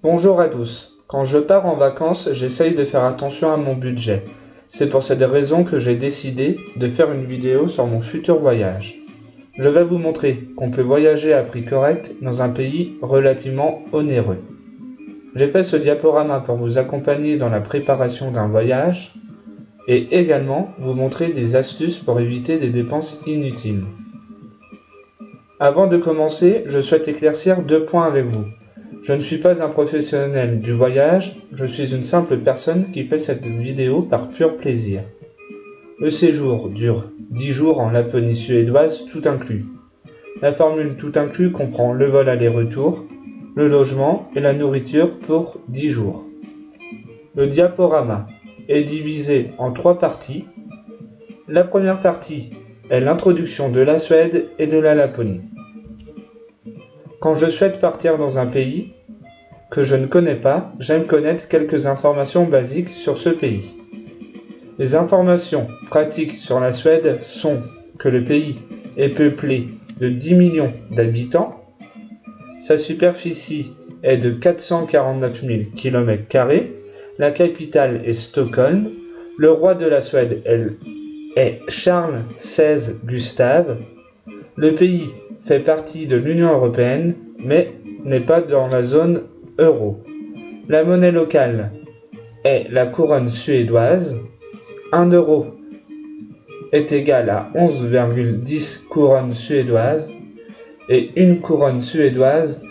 Bonjour à tous. Quand je pars en vacances, j'essaye de faire attention à mon budget. C'est pour cette raison que j'ai décidé de faire une vidéo sur mon futur voyage. Je vais vous montrer qu'on peut voyager à prix correct dans un pays relativement onéreux. J'ai fait ce diaporama pour vous accompagner dans la préparation d'un voyage et également vous montrer des astuces pour éviter des dépenses inutiles. Avant de commencer, je souhaite éclaircir 2 points avec vous. Je ne suis pas un professionnel du voyage, je suis une simple personne qui fait cette vidéo par pur plaisir. Le séjour dure 10 jours en Laponie suédoise tout inclus. La formule tout inclus comprend le vol aller-retour, le logement et la nourriture pour 10 jours. Le diaporama est divisé en 3 parties. La première partie est l'introduction de la Suède et de la Laponie. Quand je souhaite partir dans un pays que je ne connais pas, j'aime connaître quelques informations basiques sur ce pays. Les informations pratiques sur la Suède sont que le pays est peuplé de 10 millions d'habitants, sa superficie est de 449 000 km², la capitale est Stockholm, le roi de la Suède est Charles XVI Gustave, le pays fait partie de l'Union européenne, mais n'est pas dans la zone euro. La monnaie locale est la couronne suédoise. 1 euro est égal à 11,10 couronnes suédoises et une couronne suédoise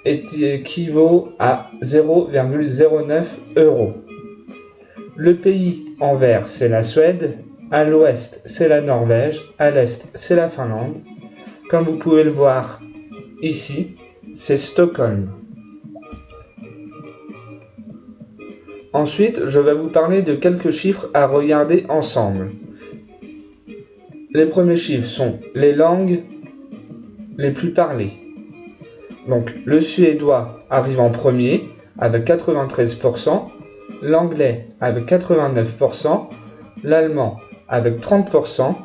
équivaut à 0,09 euros. Le pays en vert, c'est la Suède. À l'ouest, c'est la Norvège. À l'est, c'est la Finlande. Comme vous pouvez le voir ici, c'est Stockholm. Ensuite, je vais vous parler de quelques chiffres à regarder ensemble. Les premiers chiffres sont les langues les plus parlées. Donc, le suédois arrive en premier avec 93%, l'anglais avec 89%, l'allemand avec 30%,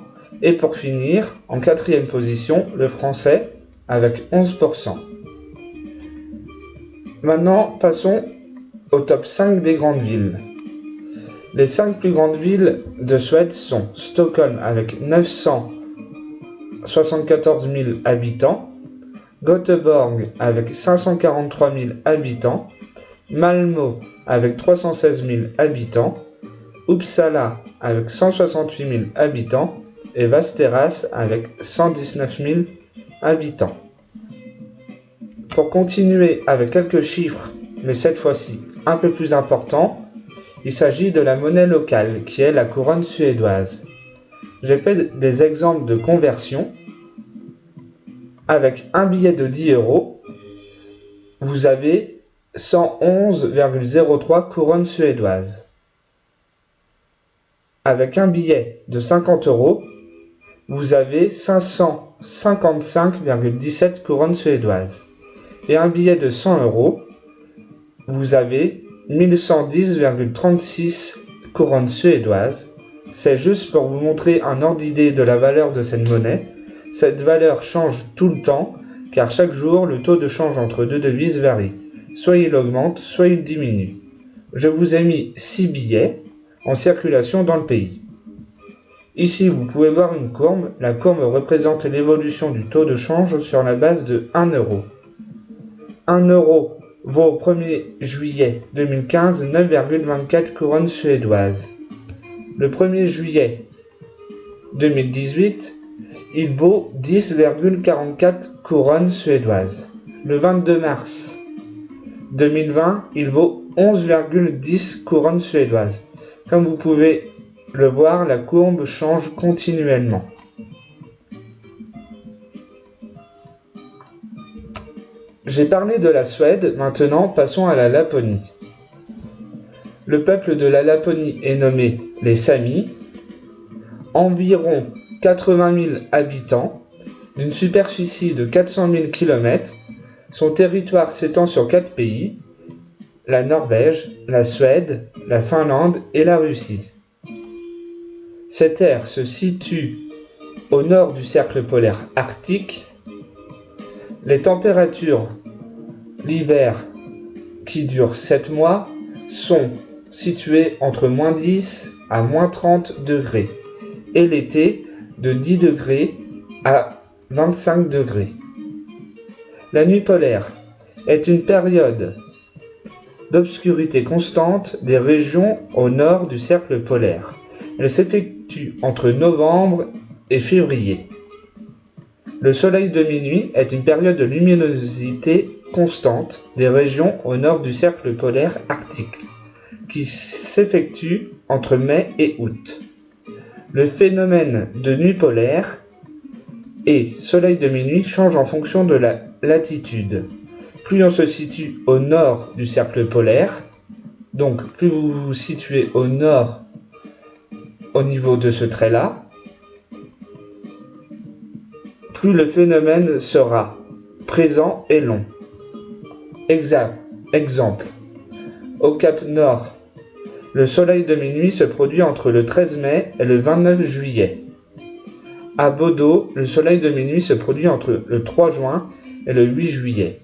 et pour finir, en 4e position, le français avec 11%. Maintenant, passons au top 5 des grandes villes. Les 5 plus grandes villes de Suède sont Stockholm avec 974 000 habitants, Göteborg avec 543 000 habitants, Malmö avec 316 000 habitants, Uppsala avec 168 000 habitants et Västerås avec 119 000 habitants. Pour continuer avec quelques chiffres, mais cette fois-ci un peu plus importants, il s'agit de la monnaie locale qui est la couronne suédoise. J'ai fait des exemples de conversion. Avec un billet de 10 euros, vous avez 111,03 couronnes suédoises. Avec un billet de 50 euros, vous avez 555,17 couronnes suédoises. Et un billet de 100 euros, vous avez 1110,36 couronnes suédoises. C'est juste pour vous montrer un ordre d'idée de la valeur de cette monnaie. Cette valeur change tout le temps, car chaque jour, le taux de change entre deux devises varie. Soit il augmente, soit il diminue. Je vous ai mis 6 billets en circulation dans le pays. Ici, vous pouvez voir une courbe. La courbe représente l'évolution du taux de change sur la base de 1 euro. 1 euro vaut au 1er juillet 2015 9,24 couronnes suédoises. Le 1er juillet 2018, il vaut 10,44 couronnes suédoises. Le 22 mars 2020, il vaut 11,10 couronnes suédoises. Comme vous pouvez le voir, la courbe change continuellement. J'ai parlé de la Suède, maintenant passons à la Laponie. Le peuple de la Laponie est nommé les Samis. Environ 80 000 habitants, d'une superficie de 400 000 km. Son territoire s'étend sur 4 pays, la Norvège, la Suède, la Finlande et la Russie. Cette aire se situe au nord du cercle polaire arctique. Les températures l'hiver qui dure 7 mois, sont situés entre moins 10 à moins 30 degrés et l'été de 10 degrés à 25 degrés. La nuit polaire est une période d'obscurité constante des régions au nord du cercle polaire. Elle s'effectue entre novembre et février. Le soleil de minuit est une période de luminosité constante des régions au nord du cercle polaire arctique, qui s'effectue entre mai et août. Le phénomène de nuit polaire et soleil de minuit change en fonction de la latitude. Plus on se situe au nord du cercle polaire, donc plus vous vous situez au nord au niveau de ce trait-là, plus le phénomène sera présent et long. Exemple, au Cap Nord, le soleil de minuit se produit entre le 13 mai et le 29 juillet. À Bodo, le soleil de minuit se produit entre le 3 juin et le 8 juillet.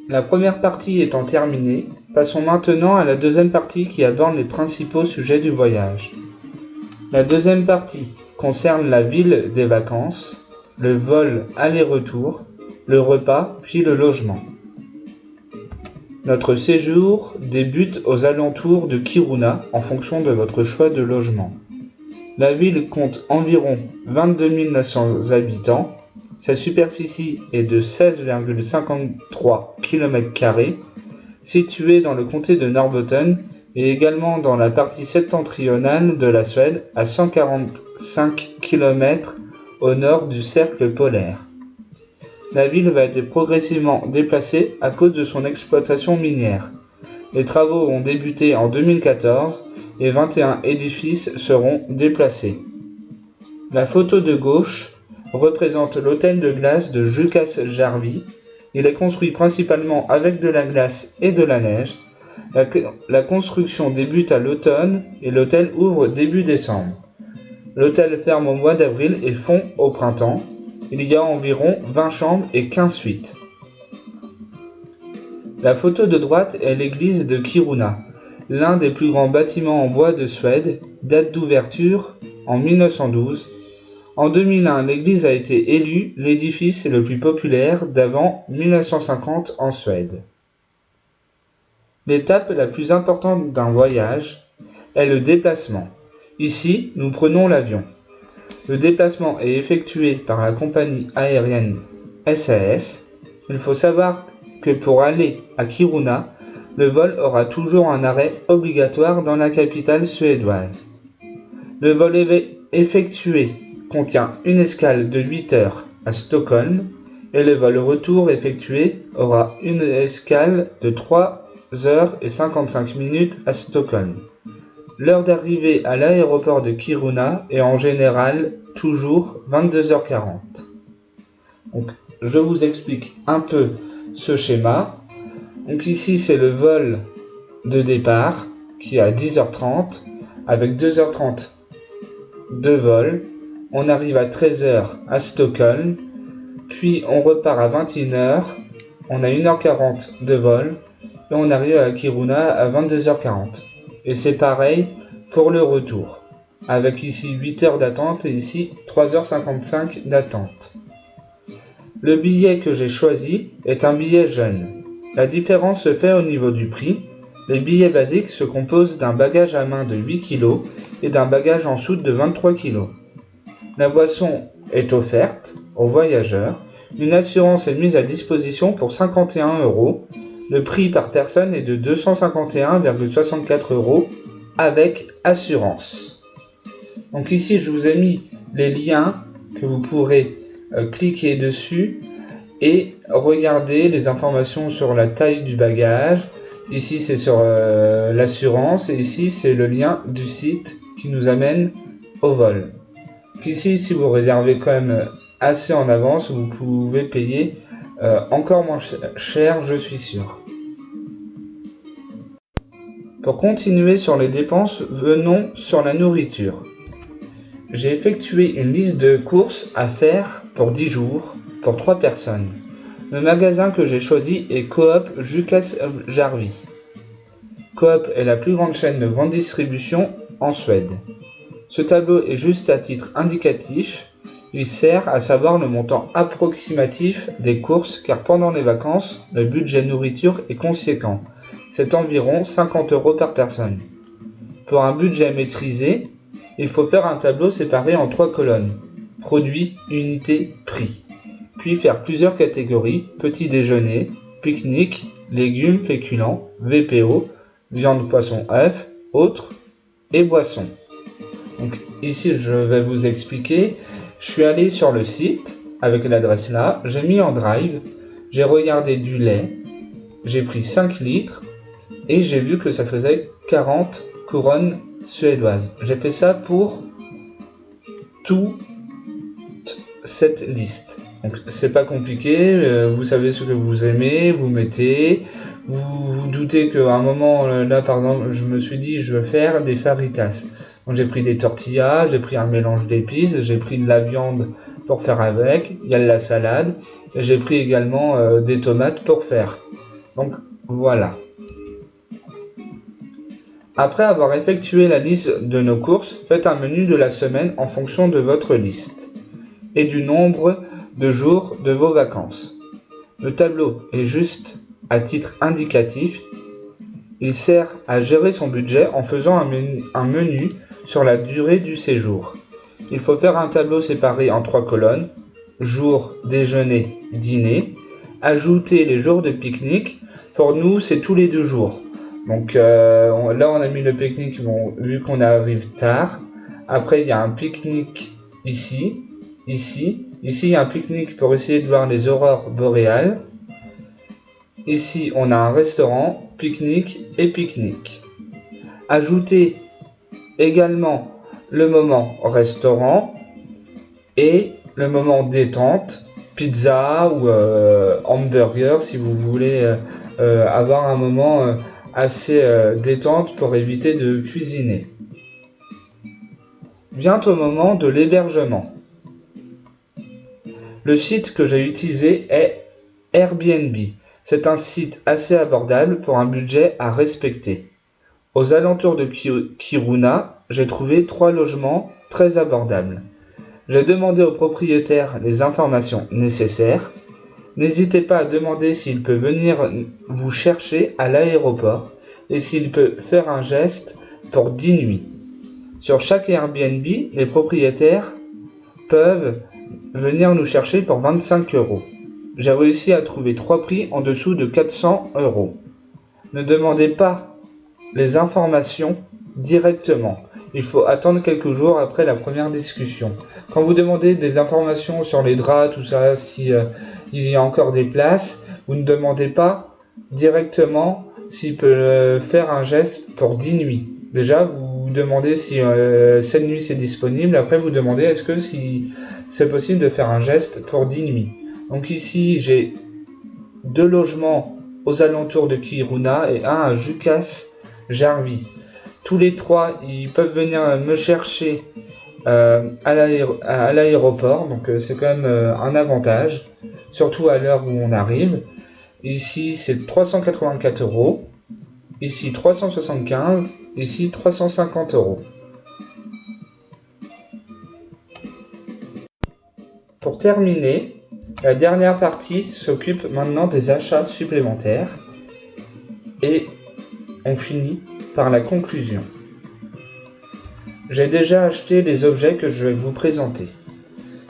La première partie étant terminée, passons maintenant à la deuxième partie qui aborde les principaux sujets du voyage. La deuxième partie concerne la ville des vacances, le vol aller-retour, le repas puis le logement. Notre séjour débute aux alentours de Kiruna en fonction de votre choix de logement. La ville compte environ 22 900 habitants. Sa superficie est de 16,53 km², située dans le comté de Norrbotten et également dans la partie septentrionale de la Suède, à 145 km au nord du cercle polaire. La ville va être progressivement déplacée à cause de son exploitation minière. Les travaux ont débuté en 2014 et 21 édifices seront déplacés. La photo de gauche représente l'hôtel de glace de Jukkasjärvi. Il est construit principalement avec de la glace et de la neige. La construction débute à l'automne et l'hôtel ouvre début décembre. L'hôtel ferme au mois d'avril et fond au printemps. Il y a environ 20 chambres et 15 suites. La photo de droite est l'église de Kiruna, l'un des plus grands bâtiments en bois de Suède, date d'ouverture en 1912. En 2001, l'église a été élue l'édifice le plus populaire d'avant 1950 en Suède. L'étape la plus importante d'un voyage est le déplacement. Ici, nous prenons l'avion. Le déplacement est effectué par la compagnie aérienne SAS. Il faut savoir que pour aller à Kiruna, le vol aura toujours un arrêt obligatoire dans la capitale suédoise. Le vol effectué contient une escale de 8 heures à Stockholm et le vol retour effectué aura une escale de 3 heures et 55 minutes à Stockholm. L'heure d'arrivée à l'aéroport de Kiruna est en général toujours 22h40. Donc, je vous explique un peu ce schéma. Donc ici c'est le vol de départ qui est à 10h30 avec 2h30 de vol. On arrive à 13h à Stockholm, puis on repart à 21h, on a 1h40 de vol et on arrive à Kiruna à 22h40. Et c'est pareil pour le retour, avec ici 8 heures d'attente et ici 3h55 d'attente. Le billet que j'ai choisi est un billet jeune. La différence se fait au niveau du prix. Les billets basiques se composent d'un bagage à main de 8 kg et d'un bagage en soute de 23 kg. La boisson est offerte aux voyageurs. Une assurance est mise à disposition pour 51 €. Le prix par personne est de 251,64 € avec assurance. Donc ici, je vous ai mis les liens que vous pourrez cliquer dessus et regarder les informations sur la taille du bagage. Ici, c'est sur l'assurance et ici, c'est le lien du site qui nous amène au vol. Ici, si vous réservez quand même assez en avance, vous pouvez payer encore moins cher, je suis sûr. Pour continuer sur les dépenses, venons sur la nourriture. J'ai effectué une liste de courses à faire pour 10 jours, pour 3 personnes. Le magasin que j'ai choisi est Coop Jukkasjärvi. Coop est la plus grande chaîne de grande distribution en Suède. Ce tableau est juste à titre indicatif. Il sert à savoir le montant approximatif des courses car pendant les vacances, le budget nourriture est conséquent. C'est environ 50 € par personne. Pour un budget maîtrisé, il faut faire un tableau séparé en 3 colonnes. Produits, unités, prix. Puis faire plusieurs catégories, petit déjeuner, pique-nique, légumes, féculents, VPO, viande, poisson, œufs, autres et boissons. Donc ici je vais vous expliquer. Je suis allé sur le site avec l'adresse là, j'ai mis en drive, j'ai regardé du lait, j'ai pris 5 litres et j'ai vu que ça faisait 40 couronnes suédoises. J'ai fait ça pour toute cette liste. Donc c'est pas compliqué, vous savez ce que vous aimez, vous mettez, vous doutez qu'à un moment là par exemple je me suis dit je veux faire des fajitas. Donc j'ai pris des tortillas, j'ai pris un mélange d'épices, j'ai pris de la viande pour faire avec, il y a de la salade, et j'ai pris également des tomates pour faire. Donc voilà. Après avoir effectué la liste de nos courses, faites un menu de la semaine en fonction de votre liste et du nombre de jours de vos vacances. Le tableau est juste à titre indicatif. Il sert à gérer son budget en faisant un menu sur la durée du séjour. Il faut faire un tableau séparé en 3 colonnes, jour, déjeuner, dîner, ajouter les jours de pique-nique. Pour nous, c'est tous les 2 jours. Donc là, on a mis le pique-nique vu qu'on arrive tard. Après, il y a un pique-nique ici, il y a un pique-nique pour essayer de voir les aurores boréales. Ici, on a un restaurant, pique-nique et pique-nique. Ajoutez également le moment restaurant et le moment détente, pizza ou hamburger si vous voulez avoir un moment assez détente pour éviter de cuisiner. Vient au moment de l'hébergement. Le site que j'ai utilisé est Airbnb. C'est un site assez abordable pour un budget à respecter. Aux alentours de Kiruna, j'ai trouvé 3 logements très abordables. J'ai demandé au propriétaire les informations nécessaires. N'hésitez pas à demander s'il peut venir vous chercher à l'aéroport et s'il peut faire un geste pour 10 nuits. Sur chaque Airbnb, les propriétaires peuvent venir nous chercher pour 25 €. J'ai réussi à trouver 3 prix en dessous de 400 €. Ne demandez pas les informations directement. Il faut attendre quelques jours après la première discussion. Quand vous demandez des informations sur les draps, tout ça, si il y a encore des places, vous ne demandez pas directement s'il peut faire un geste pour 10 nuits. Déjà, vous demandez si 7 nuits c'est disponible. Après, vous demandez est-ce que si c'est possible de faire un geste pour 10 nuits. Donc ici, j'ai 2 logements aux alentours de Kiruna et un à Jukkasjärvi. Tous les 3, ils peuvent venir me chercher à l'aéroport, donc c'est quand même un avantage, surtout à l'heure où on arrive. Ici, c'est 384 €, ici 375, ici 350 €. Pour terminer, la dernière partie s'occupe maintenant des achats supplémentaires et on finit par la conclusion. J'ai déjà acheté les objets que je vais vous présenter.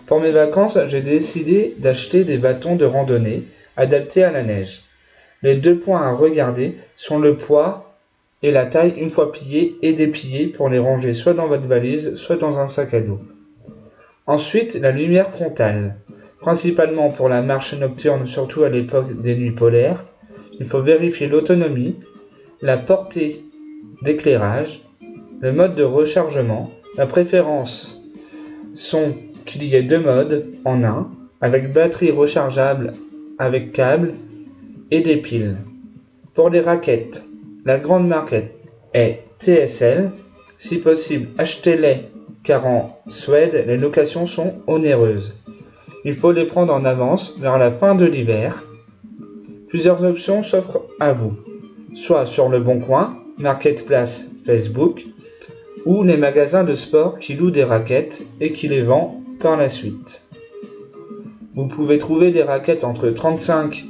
Pour mes vacances, j'ai décidé d'acheter des bâtons de randonnée adaptés à la neige. Les 2 points à regarder sont le poids et la taille une fois pliés et dépliés pour les ranger soit dans votre valise, soit dans un sac à dos. Ensuite, la lumière frontale. Principalement pour la marche nocturne, surtout à l'époque des nuits polaires, il faut vérifier l'autonomie, la portée d'éclairage, le mode de rechargement. La préférence sont qu'il y ait 2 modes en un, avec batterie rechargeable avec câble et des piles. Pour les raquettes, la grande marque est TSL. Si possible, achetez-les car en Suède, les locations sont onéreuses. Il faut les prendre en avance vers la fin de l'hiver. Plusieurs options s'offrent à vous, soit sur Le Bon Coin, Marketplace, Facebook, ou les magasins de sport qui louent des raquettes et qui les vendent par la suite. Vous pouvez trouver des raquettes entre 35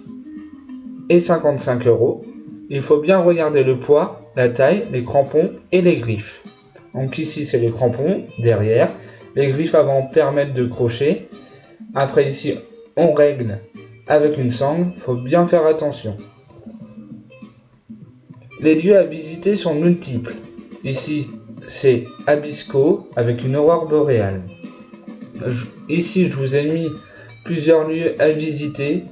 et 55 euros. Il faut bien regarder le poids, la taille, les crampons et les griffes. Donc ici c'est les crampons derrière, les griffes avant permettent de crocher. Après ici on règle avec une sangle, il faut bien faire attention. Les lieux à visiter sont multiples. Ici c'est Abisko avec une aurore boréale. Ici je vous ai mis plusieurs lieux à visiter.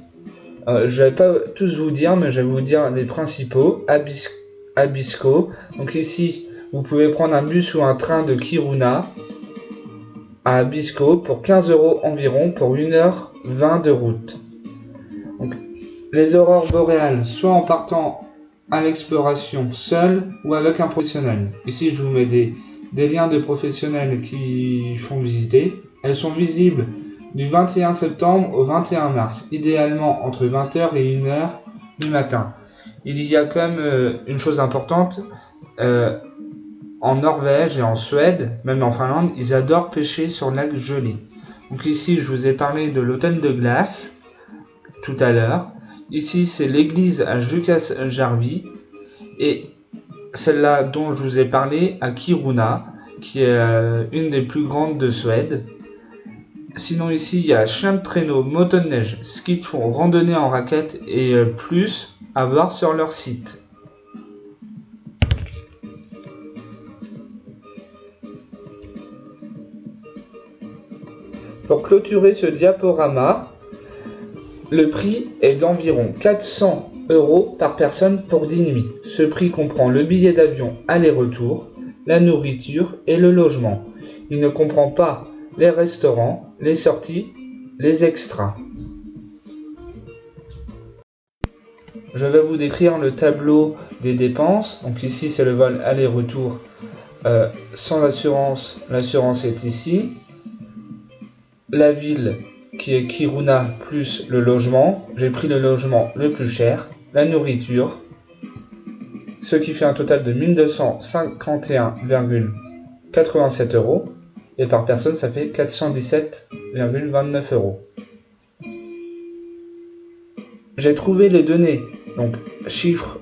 Je ne vais pas tous vous dire, mais je vais vous dire les principaux. Abisko. Donc ici, vous pouvez prendre un bus ou un train de Kiruna à Abisko pour 15 euros environ pour 1h20 de route. Donc, les aurores boréales, soit en partant à l'exploration seul ou avec un professionnel. Ici, je vous mets des liens de professionnels qui font visiter. Elles sont visibles du 21 septembre au 21 mars, idéalement entre 20h et 1h du matin. Il y a comme une chose importante, en Norvège et en Suède, même en Finlande, ils adorent pêcher sur le lac gelé. Donc ici, je vous ai parlé de l'hôtel de glace tout à l'heure. Ici, c'est l'église à Jukkasjärvi et celle-là dont je vous ai parlé à Kiruna, qui est une des plus grandes de Suède. Sinon ici, il y a chien de traîneau, motoneige, ski de fond, randonnée en raquette et plus à voir sur leur site. Pour clôturer ce diaporama, le prix est d'environ 400 euros par personne pour 10 nuits. Ce prix comprend le billet d'avion aller-retour, la nourriture et le logement. Il ne comprend pas les restaurants, les sorties, les extras. Je vais vous décrire le tableau des dépenses. Donc ici c'est le vol aller-retour sans l'assurance. L'assurance est ici. La ville qui est Kiruna plus le logement. J'ai pris le logement le plus cher. La nourriture. Ce qui fait un total de 1251,87 euros. Et par personne, ça fait 417,29 euros. J'ai trouvé les données, donc chiffres,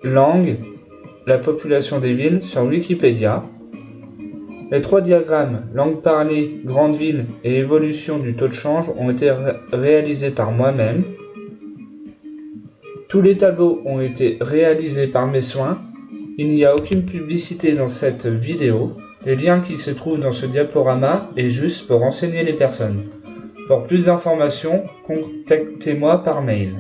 langue, la population des villes sur Wikipédia. Les 3 diagrammes, langue parlée, grande ville et évolution du taux de change ont été réalisés par moi-même. Tous les tableaux ont été réalisés par mes soins. Il n'y a aucune publicité dans cette vidéo. Le lien qui se trouve dans ce diaporama est juste pour renseigner les personnes. Pour plus d'informations, contactez-moi par mail.